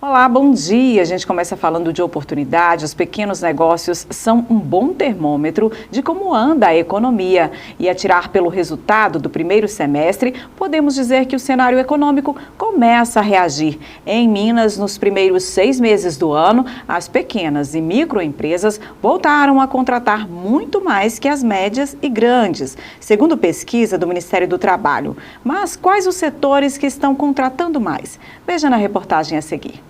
Olá, bom dia. A gente começa falando de oportunidade. Os pequenos negócios são um bom termômetro de como anda a economia. E a tirar pelo resultado do primeiro semestre, podemos dizer que o cenário econômico começa a reagir. Em Minas, nos primeiros 6 meses do ano, as pequenas e microempresas voltaram a contratar muito mais que as médias e grandes, segundo pesquisa do Ministério do Trabalho. Mas quais os setores que estão contratando mais? Veja na reportagem a seguir.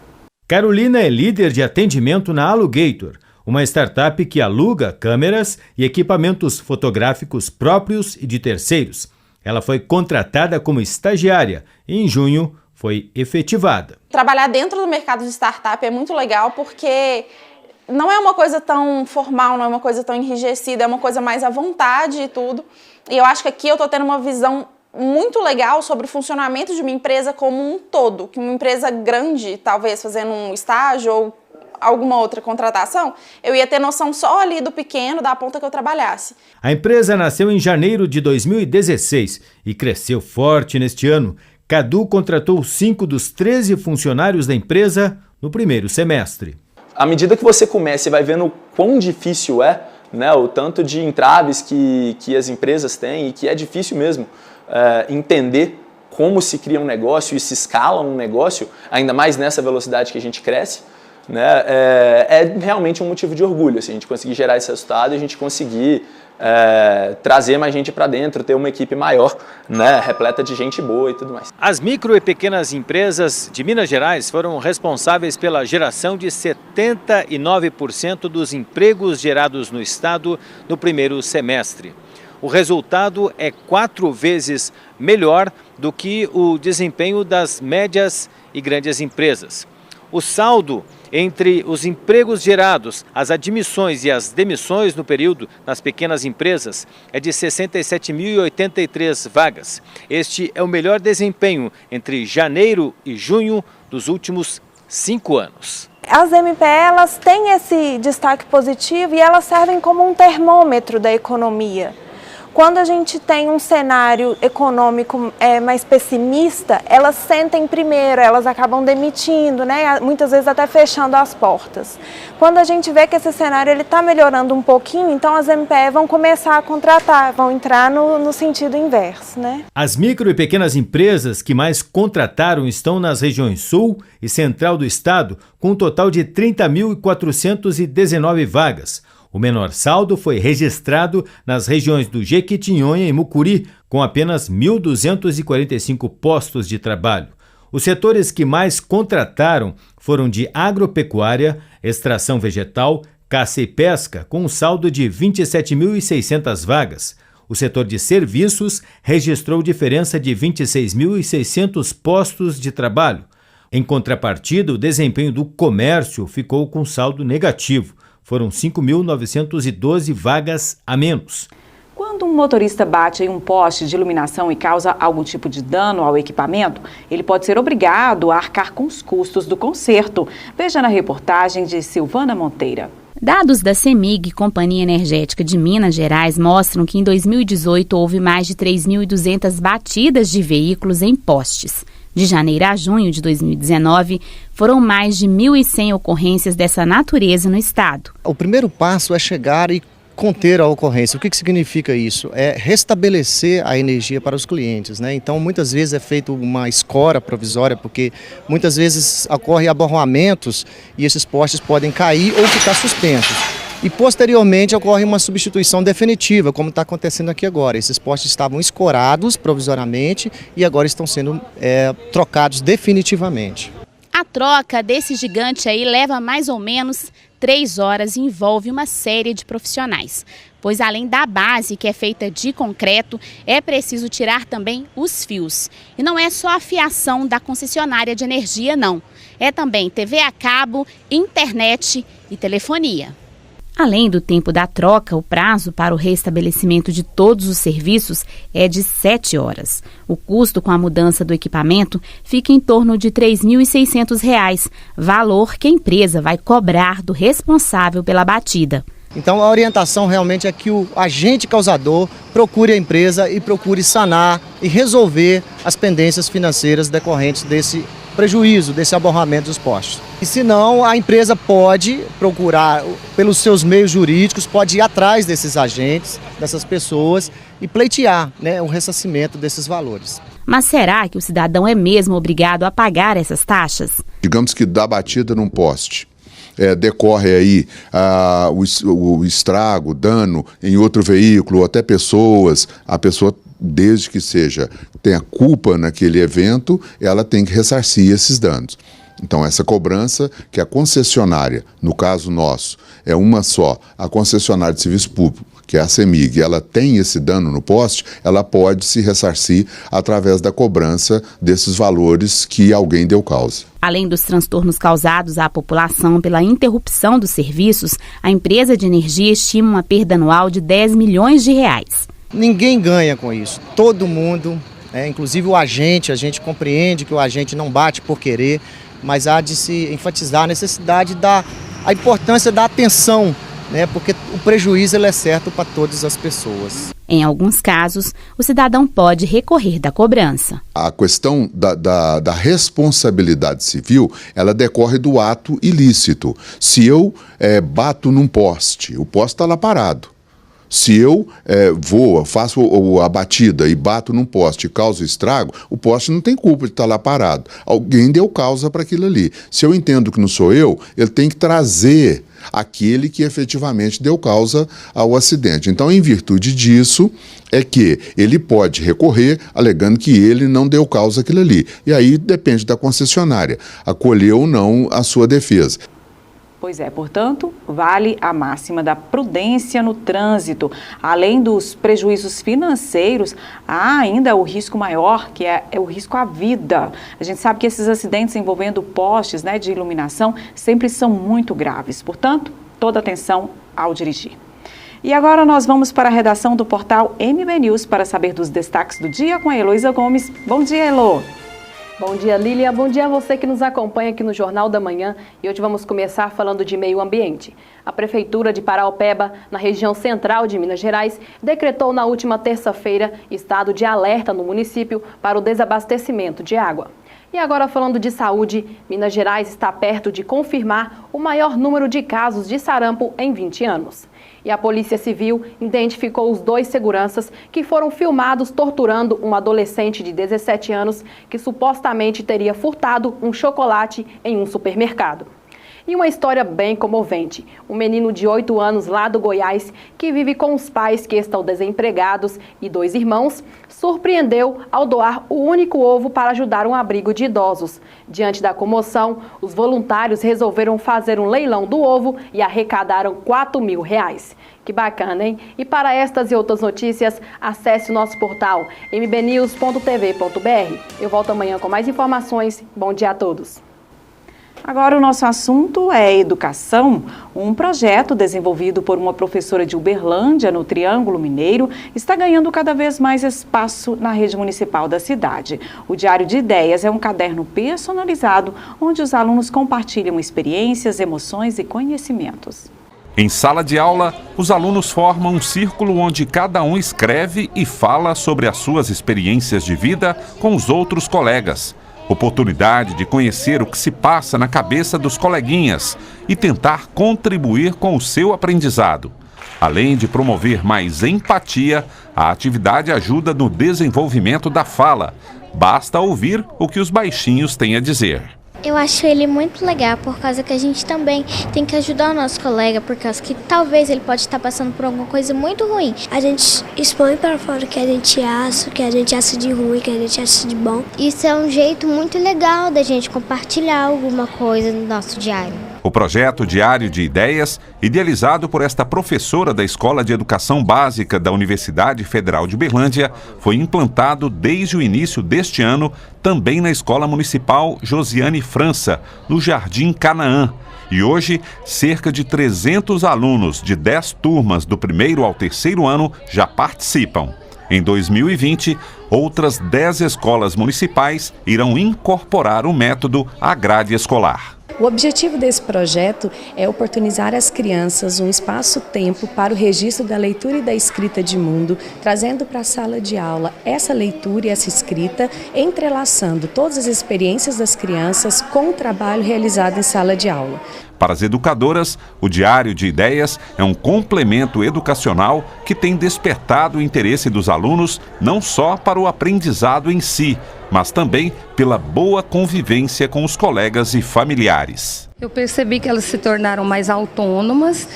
Carolina é líder de atendimento na Alugator, uma startup que aluga câmeras e equipamentos fotográficos próprios e de terceiros. Ela foi contratada como estagiária e, em junho, foi efetivada. Trabalhar dentro do mercado de startup é muito legal porque não é uma coisa tão formal, não é uma coisa tão enrijecida, é uma coisa mais à vontade e tudo. E eu acho que aqui eu estou tendo uma visão muito legal sobre o funcionamento de uma empresa como um todo, que uma empresa grande, talvez fazendo um estágio ou alguma outra contratação, eu ia ter noção só ali do pequeno, da ponta que eu trabalhasse. A empresa nasceu em janeiro de 2016 e cresceu forte neste ano. Cadu contratou 5 dos 13 funcionários da empresa no primeiro semestre. À medida que você começa e vai vendo o quão difícil é, né, o tanto de entraves que as empresas têm e que é difícil mesmo entender como se cria um negócio e se escala um negócio, ainda mais nessa velocidade que a gente cresce, né, é realmente um motivo de orgulho, assim, a gente conseguir gerar esse resultado e a gente conseguir trazer mais gente para dentro, ter uma equipe maior, né, repleta de gente boa e tudo mais. As micro e pequenas empresas de Minas Gerais foram responsáveis pela geração de 79% dos empregos gerados no estado no primeiro semestre. O resultado é 4 vezes melhor do que o desempenho das médias e grandes empresas. O saldo entre os empregos gerados, as admissões e as demissões no período nas pequenas empresas é de 67.083 vagas. Este é o melhor desempenho entre janeiro e junho dos últimos 5 anos. As MP, elas têm esse destaque positivo e elas servem como um termômetro da economia. Quando a gente tem um cenário econômico mais pessimista, elas sentem primeiro, elas acabam demitindo, né? Muitas vezes até fechando as portas. Quando a gente vê que esse cenário está melhorando um pouquinho, então as MPE vão começar a contratar, vão entrar no sentido inverso, né? As micro e pequenas empresas que mais contrataram estão nas regiões Sul e Central do estado, com um total de 30.419 vagas. O menor saldo foi registrado nas regiões do Jequitinhonha e Mucuri, com apenas 1.245 postos de trabalho. Os setores que mais contrataram foram de agropecuária, extração vegetal, caça e pesca, com um saldo de 27.600 vagas. O setor de serviços registrou diferença de 26.600 postos de trabalho. Em contrapartida, o desempenho do comércio ficou com saldo negativo. Foram 5.912 vagas a menos. Quando um motorista bate em um poste de iluminação e causa algum tipo de dano ao equipamento, ele pode ser obrigado a arcar com os custos do conserto. Veja na reportagem de Silvana Monteira. Dados da CEMIG, Companhia Energética de Minas Gerais, mostram que em 2018 houve mais de 3.200 batidas de veículos em postes. De janeiro a junho de 2019, foram mais de 1.100 ocorrências dessa natureza no estado. O primeiro passo é chegar e conter a ocorrência. O que significa isso? É restabelecer a energia para os clientes, né? Então, muitas vezes é feita uma escora provisória, porque muitas vezes ocorrem aborroamentos e esses postes podem cair ou ficar suspensos. E, posteriormente, ocorre uma substituição definitiva, como está acontecendo aqui agora. Esses postes estavam escorados provisoriamente e agora estão sendo trocados definitivamente. A troca desse gigante aí leva mais ou menos 3 horas e envolve uma série de profissionais. Pois além da base, que é feita de concreto, é preciso tirar também os fios. E não é só a fiação da concessionária de energia, não. É também TV a cabo, internet e telefonia. Além do tempo da troca, o prazo para o restabelecimento de todos os serviços é de 7 horas. O custo com a mudança do equipamento fica em torno de R$ 3.600, valor que a empresa vai cobrar do responsável pela batida. Então a orientação realmente é que o agente causador procure a empresa e procure sanar e resolver as pendências financeiras decorrentes desse prejuízo desse aborramento dos postes. E se não, a empresa pode procurar, pelos seus meios jurídicos, pode ir atrás desses agentes, dessas pessoas e pleitear, né, o ressarcimento desses valores. Mas será que o cidadão é mesmo obrigado a pagar essas taxas? Digamos que dá batida num poste. Decorre aí o estrago, dano em outro veículo, até pessoas, a pessoa, desde que tenha culpa naquele evento, ela tem que ressarcir esses danos. Então, essa cobrança que a concessionária, no caso nosso, é uma só, a concessionária de serviço público, que é a CEMIG, ela tem esse dano no poste, ela pode se ressarcir através da cobrança desses valores que alguém deu causa. Além dos transtornos causados à população pela interrupção dos serviços, a empresa de energia estima uma perda anual de 10 milhões de reais. Ninguém ganha com isso, todo mundo, inclusive o agente, a gente compreende que o agente não bate por querer, mas há de se enfatizar a necessidade a importância da atenção, porque o prejuízo ele é certo para todas as pessoas. Em alguns casos, o cidadão pode recorrer da cobrança. A questão da responsabilidade civil, ela decorre do ato ilícito. Se eu bato num poste, o poste está lá parado. Se eu faço a batida e bato num poste e causo estrago, o poste não tem culpa de estar lá parado. Alguém deu causa para aquilo ali. Se eu entendo que não sou eu, ele tem que trazer aquele que efetivamente deu causa ao acidente. Então, em virtude disso, é que ele pode recorrer alegando que ele não deu causa àquilo ali. E aí depende da concessionária, acolher ou não a sua defesa. Pois é, portanto, vale a máxima da prudência no trânsito. Além dos prejuízos financeiros, há ainda o risco maior, que é o risco à vida. A gente sabe que esses acidentes envolvendo postes, de iluminação sempre são muito graves. Portanto, toda atenção ao dirigir. E agora nós vamos para a redação do portal MB News para saber dos destaques do dia com a Heloísa Gomes. Bom dia, Elo! Bom dia, Lília. Bom dia a você que nos acompanha aqui no Jornal da Manhã. E hoje vamos começar falando de meio ambiente. A Prefeitura de Paraopeba, na região central de Minas Gerais, decretou na última terça-feira estado de alerta no município para o desabastecimento de água. E agora falando de saúde, Minas Gerais está perto de confirmar o maior número de casos de sarampo em 20 anos. E a Polícia Civil identificou os 2 seguranças que foram filmados torturando um adolescente de 17 anos que supostamente teria furtado um chocolate em um supermercado. E uma história bem comovente. Um menino de 8 anos lá do Goiás, que vive com os pais que estão desempregados e 2 irmãos, surpreendeu ao doar o único ovo para ajudar um abrigo de idosos. Diante da comoção, os voluntários resolveram fazer um leilão do ovo e arrecadaram R$4.000. Que bacana, hein? E para estas e outras notícias, acesse o nosso portal mbnews.tv.br. Eu volto amanhã com mais informações. Bom dia a todos. Agora o nosso assunto é educação. Um projeto desenvolvido por uma professora de Uberlândia, no Triângulo Mineiro, está ganhando cada vez mais espaço na rede municipal da cidade. O Diário de Ideias é um caderno personalizado, onde os alunos compartilham experiências, emoções e conhecimentos. Em sala de aula, os alunos formam um círculo onde cada um escreve e fala sobre as suas experiências de vida com os outros colegas. Oportunidade de conhecer o que se passa na cabeça dos coleguinhas e tentar contribuir com o seu aprendizado. Além de promover mais empatia, a atividade ajuda no desenvolvimento da fala. Basta ouvir o que os baixinhos têm a dizer. Eu acho ele muito legal, por causa que a gente também tem que ajudar o nosso colega, por causa que talvez ele pode estar passando por alguma coisa muito ruim. A gente expõe para fora o que a gente acha de ruim, o que a gente acha de bom. Isso é um jeito muito legal da gente compartilhar alguma coisa no nosso diário. O projeto Diário de Ideias, idealizado por esta professora da Escola de Educação Básica da Universidade Federal de Uberlândia, foi implantado desde o início deste ano também na Escola Municipal Josiane França, no Jardim Canaã. E hoje, cerca de 300 alunos de 10 turmas do 1º ao 3º ano já participam. Em 2020, outras 10 escolas municipais irão incorporar o método à grade escolar. O objetivo desse projeto é oportunizar às crianças um espaço-tempo para o registro da leitura e da escrita de mundo, trazendo para a sala de aula essa leitura e essa escrita, entrelaçando todas as experiências das crianças com o trabalho realizado em sala de aula. Para as educadoras, o Diário de Ideias é um complemento educacional que tem despertado o interesse dos alunos não só para o aprendizado em si, mas também pela boa convivência com os colegas e familiares. Eu percebi que elas se tornaram mais autônomas,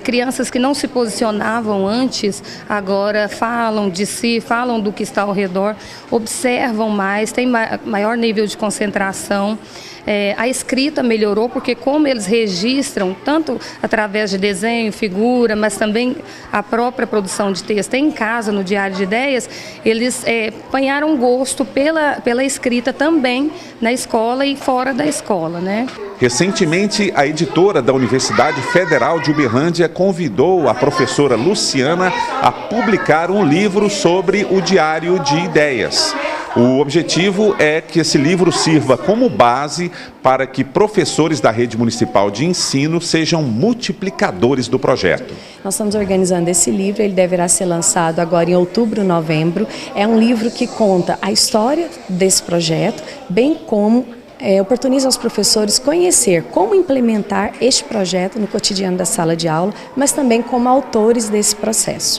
crianças que não se posicionavam antes, agora falam de si, falam do que está ao redor, observam mais, têm maior nível de concentração. A escrita melhorou porque como eles registram, tanto através de desenho, figura, mas também a própria produção de texto em casa, no Diário de Ideias, eles ganharam gosto pela escrita também na escola e fora da escola, né? Recentemente, a editora da Universidade Federal de Uberlândia convidou a professora Luciana a publicar um livro sobre o Diário de Ideias. O objetivo é que esse livro sirva como base para que professores da rede municipal de ensino sejam multiplicadores do projeto. Nós estamos organizando esse livro, ele deverá ser lançado agora em outubro, novembro. É um livro que conta a história desse projeto, bem como oportuniza aos professores conhecer como implementar este projeto no cotidiano da sala de aula, mas também como autores desse processo.